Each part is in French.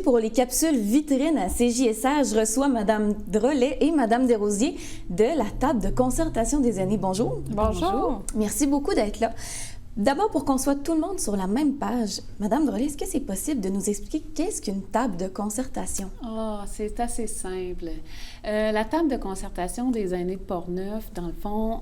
pour les capsules vitrines à CJSA, je reçois Mme Drolet et Mme Desrosiers de la table de concertation des aînés. Bonjour. Bonjour. Merci beaucoup d'être là. D'abord, pour qu'on soit tout le monde sur la même page, Mme Drolet, est-ce que c'est possible de nous expliquer qu'est-ce qu'une table de concertation? C'est assez simple. La table de concertation des aînés de Portneuf, dans le fond,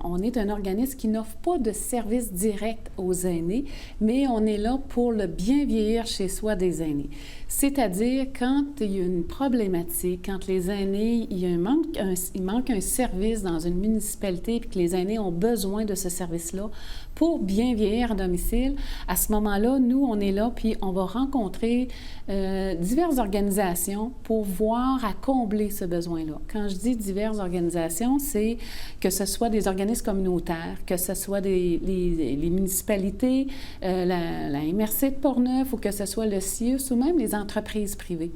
on est un organisme qui n'offre pas de service direct aux aînés, mais on est là pour le bien vieillir chez soi des aînés. C'est-à-dire, quand il y a une problématique, quand les aînés, il manque un service dans une municipalité et que les aînés ont besoin de ce service-là pour bien vieillir à domicile, à ce moment-là, nous, on est là, puis on va rencontrer diverses organisations pour voir à combler ce besoin-là. Quand je dis diverses organisations, c'est que ce soit des organismes communautaires, que ce soit les municipalités, la MRC de Portneuf, ou que ce soit le CIUS, ou même les entreprises privées.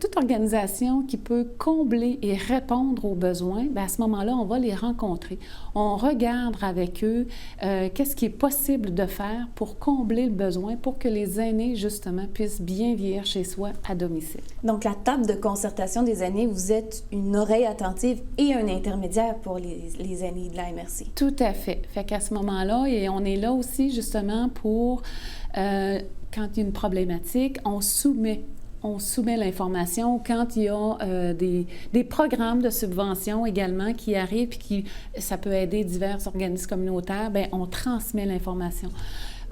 Toute organisation qui peut combler et répondre aux besoins, bien, à ce moment-là, on va les rencontrer. On regarde avec eux qu'est-ce qui est possible de faire pour combler le besoin, pour que les aînés, justement, puissent bien vieillir chez soi à domicile. Donc, la table de concertation des aînés, vous êtes une oreille attentive et un intermédiaire pour les aînés de la MRC. Tout à fait. Fait qu'à ce moment-là, et on est là aussi, justement, pour, quand il y a une problématique, on soumet l'information. Quand il y a des programmes de subvention également qui arrivent et ça peut aider divers organismes communautaires, bien, on transmet l'information.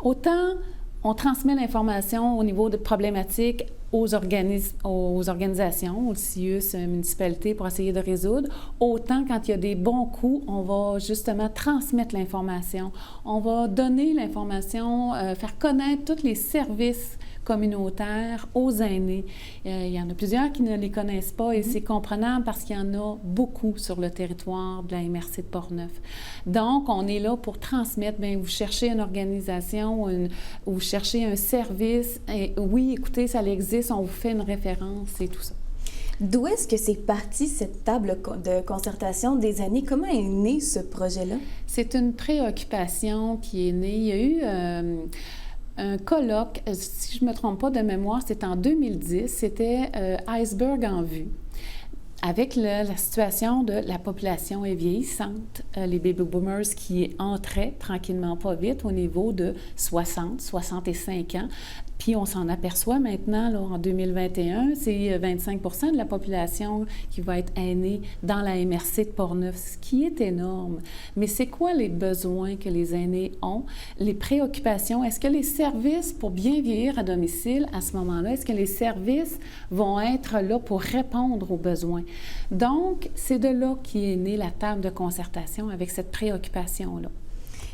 Autant on transmet l'information au niveau de problématiques aux organisations, aux CIUS, municipalités, pour essayer de résoudre. Autant, quand il y a des bons coups, on va justement transmettre l'information. On va donner l'information, faire connaître tous les services communautaires aux aînés. Il y en a plusieurs qui ne les connaissent pas et c'est comprenable parce qu'il y en a beaucoup sur le territoire de la MRC de Portneuf. Donc, on est là pour transmettre, bien, vous cherchez une organisation ou vous cherchez un service, et oui, écoutez, ça existe, on vous fait une référence et tout ça. D'où est-ce que c'est parti, cette table de concertation des aînés? Comment est né ce projet-là? C'est une préoccupation qui est née. Il y a eu un colloque, si je ne me trompe pas de mémoire, c'était en 2010, c'était Iceberg en vue. Avec la situation de la population est vieillissante, les baby boomers qui entraient tranquillement pas vite au niveau de 60, 65 ans. Puis on s'en aperçoit maintenant, là, en 2021, c'est 25 % de la population qui va être aînée dans la MRC de Portneuf, ce qui est énorme. Mais c'est quoi les besoins que les aînés ont? Les préoccupations? Est-ce que les services pour bien vieillir à domicile, à ce moment-là, est-ce que les services vont être là pour répondre aux besoins? Donc, c'est de là qu'est née la table de concertation avec cette préoccupation-là.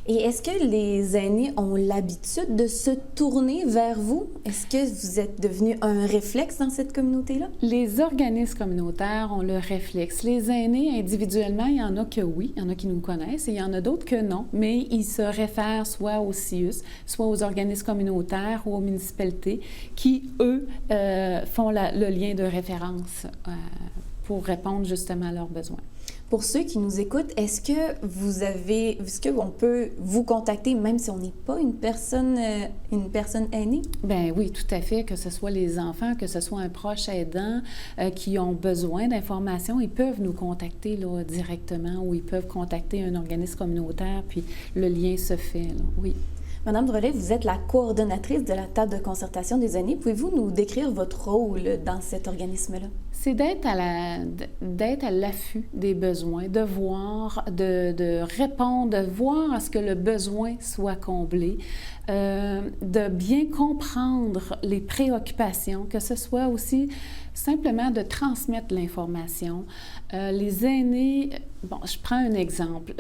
Et est-ce que les aînés ont l'habitude de se tourner vers vous? Est-ce que vous êtes devenu un réflexe dans cette communauté-là? Les organismes communautaires ont le réflexe. Les aînés, individuellement, il y en a que oui, il y en a qui nous connaissent, et il y en a d'autres que non, mais ils se réfèrent soit au CIUS, soit aux organismes communautaires ou aux municipalités qui, eux, font le lien de référence pour répondre justement à leurs besoins. Pour ceux qui nous écoutent, est-ce qu'on peut vous contacter même si on n'est pas une personne aînée? Bien oui, tout à fait, que ce soit les enfants, que ce soit un proche aidant qui ont besoin d'informations, ils peuvent nous contacter là, directement ou ils peuvent contacter un organisme communautaire, puis le lien se fait, là, oui. Madame Drolet, vous êtes la coordonnatrice de la table de concertation des aînés. Pouvez-vous nous décrire votre rôle dans cet organisme-là? C'est d'être à l'affût des besoins, de voir, de répondre, de voir à ce que le besoin soit comblé, de bien comprendre les préoccupations, que ce soit aussi simplement de transmettre l'information. Les aînés, bon, je prends un exemple.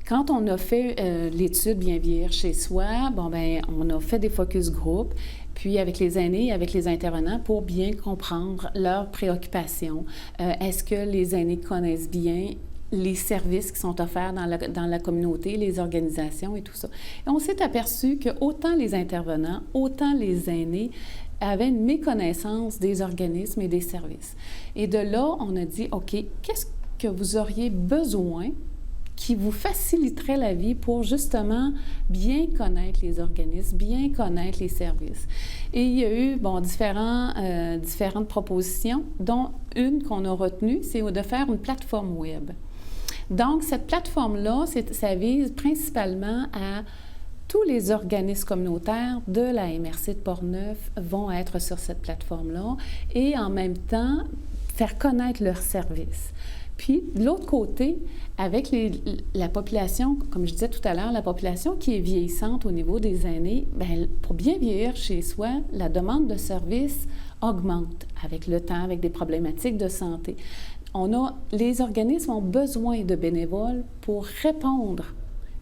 Quand on a fait l'étude Bien vieillir chez soi, bon, ben, on a fait des focus group, puis avec les aînés, avec les intervenants, pour bien comprendre leurs préoccupations. Est-ce que les aînés connaissent bien les services qui sont offerts dans la communauté, les organisations et tout ça? Et on s'est aperçu que autant les intervenants, autant les aînés avaient une méconnaissance des organismes et des services. Et de là, on a dit, OK, qu'est-ce que vous auriez besoin qui vous faciliterait la vie pour justement bien connaître les organismes, bien connaître les services. Et il y a eu, différentes propositions, dont une qu'on a retenue, c'est de faire une plateforme web. Donc, cette plateforme-là, ça vise principalement à tous les organismes communautaires de la MRC de Portneuf vont être sur cette plateforme-là et en même temps faire connaître leurs services. Puis, de l'autre côté, avec la population, comme je disais tout à l'heure, la population qui est vieillissante au niveau des aînés, bien, pour bien vieillir chez soi, la demande de services augmente avec le temps, avec des problématiques de santé. Les organismes ont besoin de bénévoles pour répondre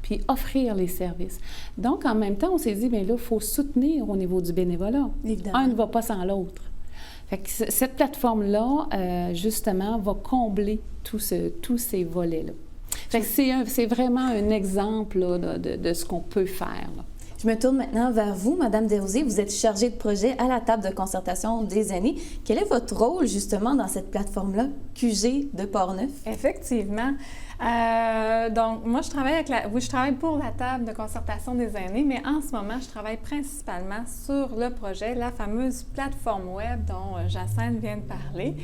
puis offrir les services. Donc, en même temps, on s'est dit, bien là, il faut soutenir au niveau du bénévolat. Évidemment. Un ne va pas sans l'autre. Fait que cette plateforme-là, justement, va combler tous ces volets-là. Fait que c'est vraiment un exemple là, de ce qu'on peut faire, là. Je me tourne maintenant vers vous, Madame Desrosiers. Vous êtes chargée de projet à la table de concertation des aînés. Quel est votre rôle, justement, dans cette plateforme-là, QG de Portneuf? Effectivement. Donc, moi, je travaille pour la table de concertation des aînés, mais en ce moment, je travaille principalement sur le projet, la fameuse plateforme web dont Jacinthe vient de parler.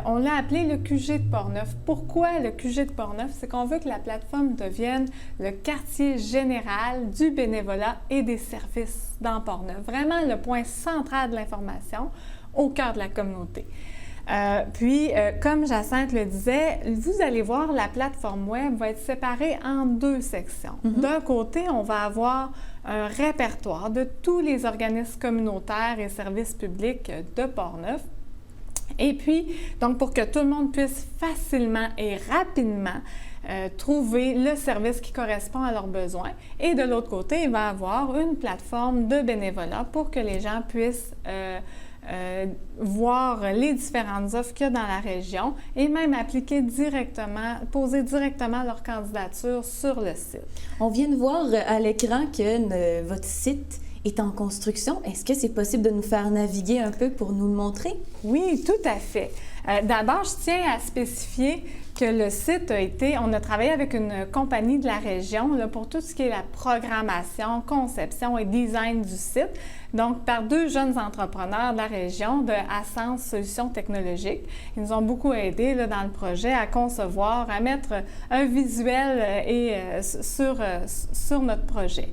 On l'a appelé le QG de Portneuf. Pourquoi le QG de Portneuf? C'est qu'on veut que la plateforme devienne le quartier général du bénévolat et des services dans Portneuf. Vraiment le point central de l'information au cœur de la communauté. Comme Jacinthe le disait, vous allez voir, la plateforme web va être séparée en deux sections. Mm-hmm. D'un côté, on va avoir un répertoire de tous les organismes communautaires et services publics de Portneuf. Et puis, donc, pour que tout le monde puisse facilement et rapidement trouver le service qui correspond à leurs besoins. Et de l'autre côté, il va y avoir une plateforme de bénévolat pour que les gens puissent voir les différentes offres qu'il y a dans la région et même poser directement leur candidature sur le site. On vient de voir à l'écran que votre site est en construction. Est-ce que c'est possible de nous faire naviguer un peu pour nous le montrer? Oui, tout à fait. D'abord, je tiens à spécifier que le site on a travaillé avec une compagnie de la région là, pour tout ce qui est la programmation, conception et design du site. Donc, par deux jeunes entrepreneurs de la région de Ascens Solutions technologiques. Ils nous ont beaucoup aidés là, dans le projet à concevoir, à mettre un visuel sur notre projet.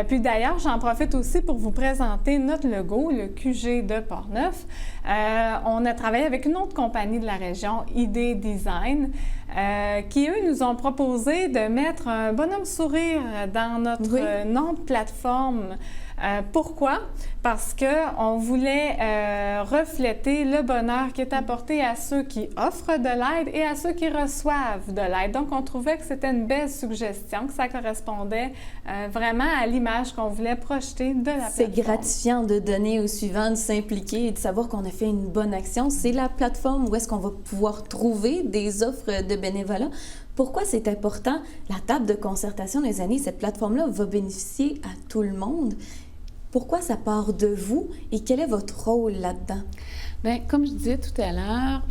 Puis d'ailleurs, j'en profite aussi pour vous présenter notre logo, le QG de Portneuf. On a travaillé avec une autre compagnie de la région, ID Design, qui, eux, nous ont proposé de mettre un bonhomme sourire dans notre nom de plateforme. Pourquoi? Parce qu'on voulait refléter le bonheur qui est apporté à ceux qui offrent de l'aide et à ceux qui reçoivent de l'aide. Donc, on trouvait que c'était une belle suggestion, que ça correspondait vraiment à l'image qu'on voulait projeter de la plateforme. C'est gratifiant de donner au suivant, de s'impliquer et de savoir qu'on a fait une bonne action. C'est la plateforme où est-ce qu'on va pouvoir trouver des offres de bénévolat. Pourquoi c'est important? La table de concertation des aînés, cette plateforme-là va bénéficier à tout le monde. Pourquoi ça part de vous et quel est votre rôle là-dedans? Bien, comme je disais tout à l'heure,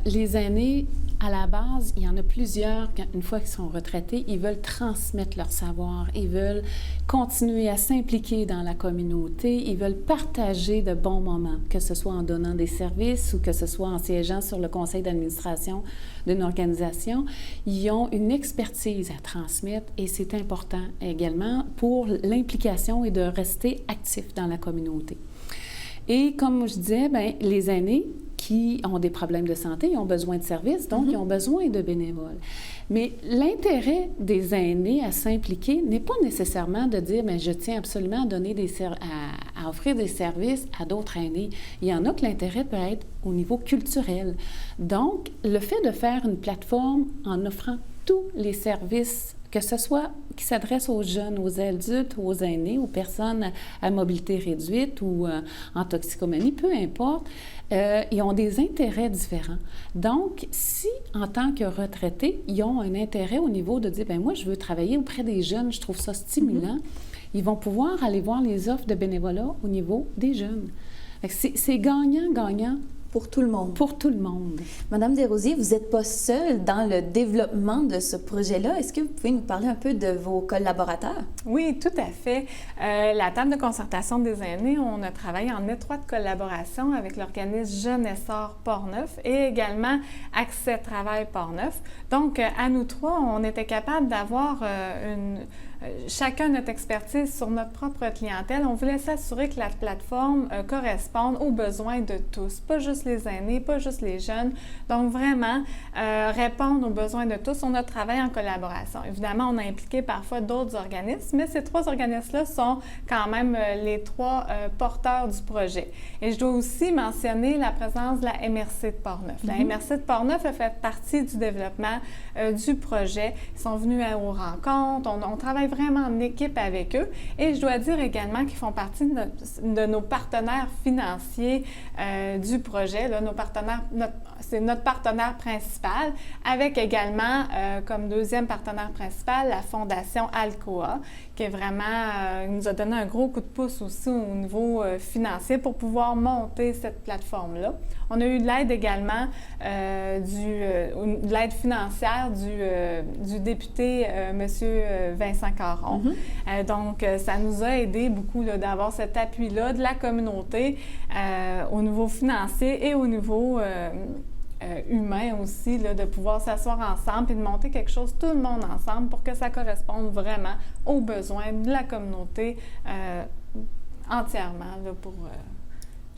les aînés, à la base, il y en a plusieurs, une fois qu'ils sont retraités, ils veulent transmettre leur savoir, ils veulent continuer à s'impliquer dans la communauté, ils veulent partager de bons moments, que ce soit en donnant des services ou que ce soit en siégeant sur le conseil d'administration d'une organisation. Ils ont une expertise à transmettre et c'est important également pour l'implication et de rester actifs dans la communauté. Et comme je disais, bien, les aînés qui ont des problèmes de santé, ils ont besoin de services, donc ils ont besoin de bénévoles. Mais l'intérêt des aînés à s'impliquer n'est pas nécessairement de dire « mais je tiens absolument à donner à offrir des services à d'autres aînés ». Il y en a que l'intérêt peut être au niveau culturel. Donc, le fait de faire une plateforme en offrant tous les services, que ce soit qui s'adresse aux jeunes, aux adultes, aux aînés, aux personnes à mobilité réduite ou en toxicomanie, peu importe, ils ont des intérêts différents. Donc, si, en tant que retraités, ils ont un intérêt au niveau de dire « bien moi, je veux travailler auprès des jeunes, je trouve ça stimulant ils vont pouvoir aller voir les offres de bénévolat au niveau des jeunes. C'est gagnant-gagnant pour tout le monde. Pour tout le monde. Madame Desrosiers, vous n'êtes pas seule dans le développement de ce projet-là. Est-ce que vous pouvez nous parler un peu de vos collaborateurs? Oui, tout à fait. La table de concertation des aînés, on a travaillé en étroite collaboration avec l'organisme Jeune Essor Portneuf et également Accès Travail Portneuf. Donc, à nous trois, on était capable d'avoir chacun notre expertise sur notre propre clientèle. On voulait s'assurer que la plateforme corresponde aux besoins de tous, pas juste les aînés, pas juste les jeunes. Donc, vraiment, répondre aux besoins de tous. On a travaillé en collaboration. Évidemment, on a impliqué parfois d'autres organismes, mais ces trois organismes-là sont quand même les trois porteurs du projet. Et je dois aussi mentionner la présence de la MRC de Portneuf. La MRC de Portneuf a fait partie du développement du projet. Ils sont venus aux rencontres. On travaille vraiment en équipe avec eux. Et je dois dire également qu'ils font partie de nos partenaires financiers du projet. Là, c'est notre partenaire principal, avec également comme deuxième partenaire principal la Fondation Alcoa, qui est vraiment nous a donné un gros coup de pouce aussi au niveau financier pour pouvoir monter cette plateforme-là. On a eu de l'aide également, de l'aide financière du député M. Vincent Caron. Donc, ça nous a aidé beaucoup d'avoir cet appui-là de la communauté au niveau financier et au niveau humain aussi, de pouvoir s'asseoir ensemble et de monter quelque chose, tout le monde ensemble, pour que ça corresponde vraiment aux besoins de la communauté entièrement pour...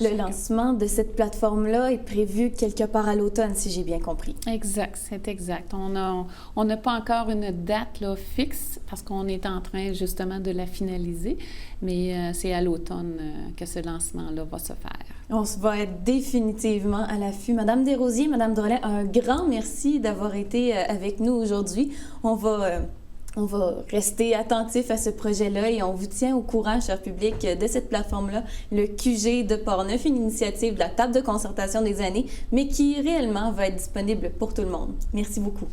Le lancement de cette plateforme-là est prévu quelque part à l'automne, si j'ai bien compris. Exact, c'est exact. On n'a pas encore une date là, fixe parce qu'on est en train justement de la finaliser, mais c'est à l'automne que ce lancement-là va se faire. On va être définitivement à l'affût. Madame Desrosiers, Madame Drolet, un grand merci d'avoir été avec nous aujourd'hui. On va rester attentif à ce projet-là et on vous tient au courant, cher public, de cette plateforme-là, le QG de Portneuf, une initiative de la table de concertation des aînés, mais qui réellement va être disponible pour tout le monde. Merci beaucoup.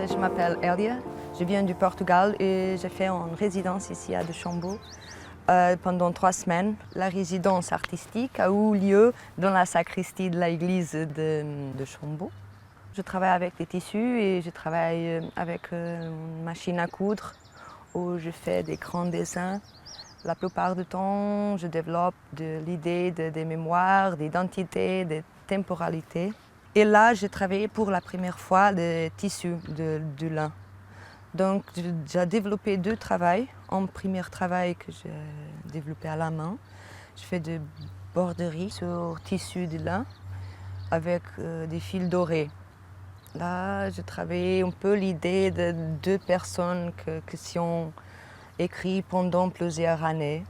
Je m'appelle Elia, je viens du Portugal et j'ai fait une résidence ici à Deschambault pendant 3 semaines. La résidence artistique a eu lieu dans la sacristie de l'église de Deschambault. Je travaille avec des tissus et je travaille avec une machine à coudre où je fais des grands dessins. La plupart du temps, je développe l'idée des mémoires, d'identité, de temporalité. Et là, j'ai travaillé pour la première fois des tissus, du lin. Donc, j'ai développé 2 travaux. Un premier travail que j'ai développé à la main. Je fais de broderie sur tissu de lin avec des fils dorés. Là, j'ai travaillé un peu l'idée de 2 personnes qui sont écrites pendant plusieurs années.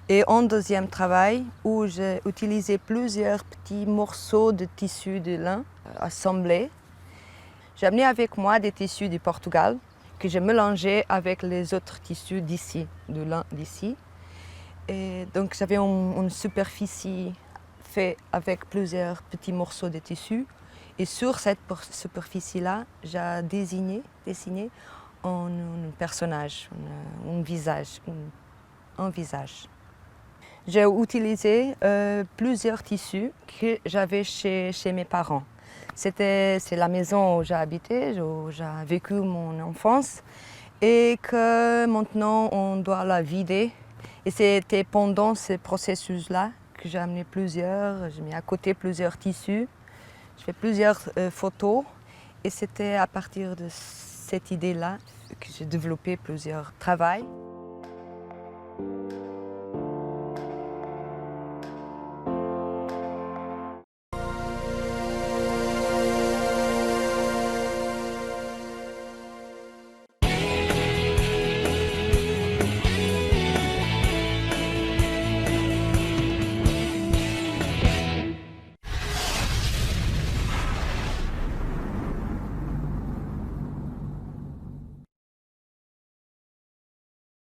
Et un deuxième travail où j'ai utilisé plusieurs petits morceaux de tissu de lin assemblés. J'ai amené avec moi des tissus du Portugal que j'ai mélangés avec les autres tissus d'ici, de lin d'ici. Et donc j'avais une superficie faite avec plusieurs petits morceaux de tissu. Et sur cette superficie-là, j'ai dessiné un personnage, un visage. J'ai utilisé plusieurs tissus que j'avais chez mes parents. C'est la maison où j'ai habité, où j'ai vécu mon enfance et que maintenant on doit la vider. Et c'était pendant ce processus-là que j'ai amené j'ai mis à côté plusieurs tissus. Je fais plusieurs photos et c'était à partir de cette idée-là que j'ai développé plusieurs travaux.